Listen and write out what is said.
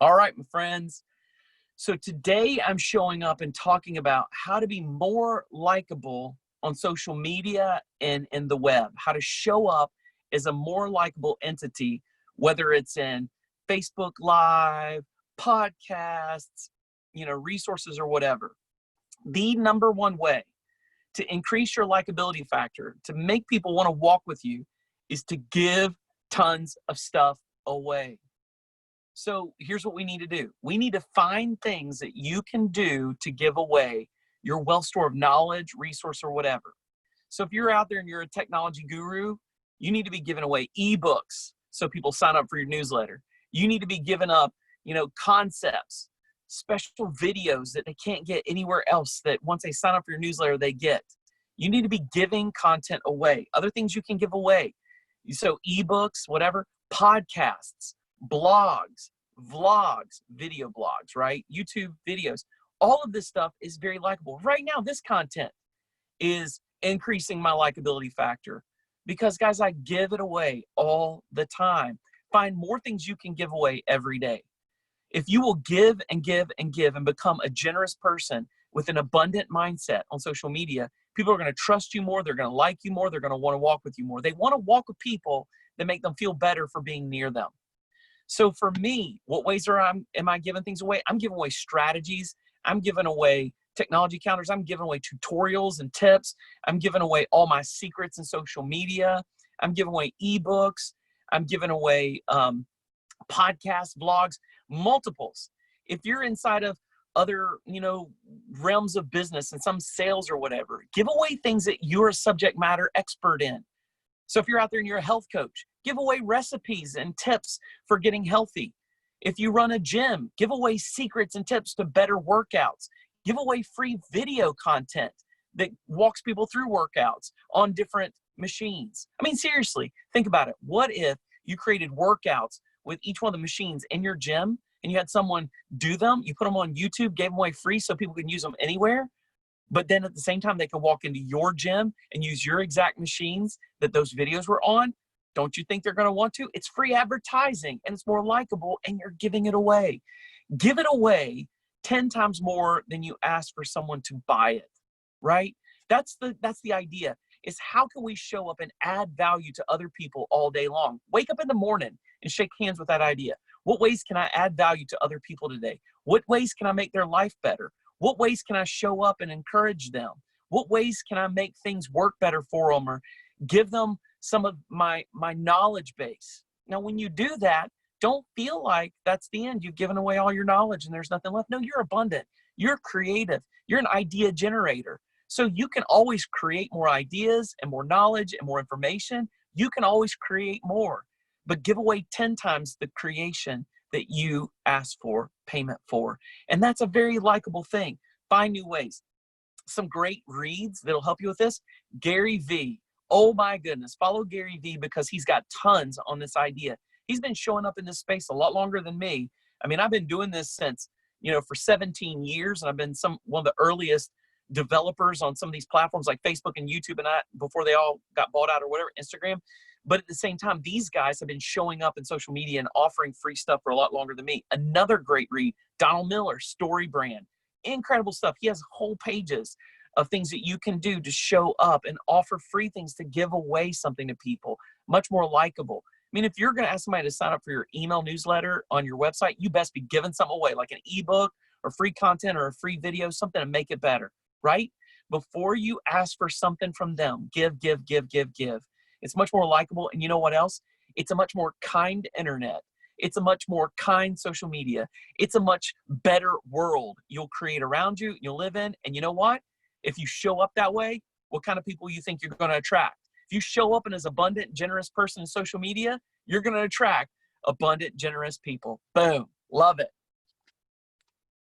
All right, my friends. So today I'm showing up and talking about how to be more likable on social media and in the web, how to show up as a more likable entity, whether it's in Facebook Live, podcasts, resources or whatever. The number one way to increase your likability factor, to make people want to walk with you, is to give tons of stuff away. So here's what we need to do. We need to find things that you can do to give away your wealth store of knowledge, resource, or whatever. So if you're out there and you're a technology guru, you need to be giving away ebooks so people sign up for your newsletter. You need to be giving up, concepts, special videos that they can't get anywhere else that once they sign up for your newsletter, they get. You need to be giving content away. Other things you can give away. So ebooks, whatever, podcasts, blogs, vlogs, video blogs, right? YouTube videos. All of this stuff is very likable. Right now, this content is increasing my likability factor because, guys, I give it away all the time. Find more things you can give away every day. If you will give and give and give and become a generous person with an abundant mindset on social media, people are going to trust you more. They're going to like you more. They're going to want to walk with you more. They want to walk with people that make them feel better for being near them. So for me, what ways am I giving things away? I'm giving away strategies. I'm giving away technology counters. I'm giving away tutorials and tips. I'm giving away all my secrets in social media. I'm giving away ebooks. I'm giving away podcasts, blogs, multiples. If you're inside of other, realms of business and some sales or whatever, give away things that you're a subject matter expert in. So if you're out there and you're a health coach, give away recipes and tips for getting healthy. If you run a gym, give away secrets and tips to better workouts. Give away free video content that walks people through workouts on different machines. I mean, seriously, think about it. What if you created workouts with each one of the machines in your gym and you had someone do them, you put them on YouTube, gave them away free so people can use them anywhere? But then at the same time, they can walk into your gym and use your exact machines that those videos were on. Don't you think they're going to want to? It's free advertising and it's more likable and you're giving it away. Give it away 10 times more than you ask for someone to buy it, right? That's the idea, is how can we show up and add value to other people all day long? Wake up in the morning and shake hands with that idea. What ways can I add value to other people today? What ways can I make their life better? What ways can I show up and encourage them? What ways can I make things work better for them or give them some of my knowledge base? Now, when you do that, don't feel like that's the end. You've given away all your knowledge and there's nothing left. No, you're abundant. You're creative. You're an idea generator. So you can always create more ideas and more knowledge and more information. You can always create more, but give away 10 times the creation that you ask for payment for. And that's a very likable thing. Find new ways. Some great reads that'll help you with this. Gary V. Oh my goodness. Follow Gary V because he's got tons on this idea. He's been showing up in this space a lot longer than me. I mean, I've been doing this since, for 17 years, and I've been one of the earliest developers on some of these platforms like Facebook and YouTube and before they all got bought out or whatever, Instagram. But at the same time, these guys have been showing up in social media and offering free stuff for a lot longer than me. Another great read, Donald Miller, Story Brand. Incredible stuff. He has whole pages of things that you can do to show up and offer free things to give away something to people. Much more likable. I mean, if you're going to ask somebody to sign up for your email newsletter on your website, you best be giving something away, like an ebook or free content or a free video, something to make it better, right? Before you ask for something from them, give, give, give, give, give. It's much more likable. And you know what else? It's a much more kind internet. It's a much more kind social media. It's a much better world you'll create around you, you'll live in. And you know what? If you show up that way, what kind of people you think you're going to attract? If you show up as an abundant, generous person in social media, you're going to attract abundant, generous people. Boom. Love it.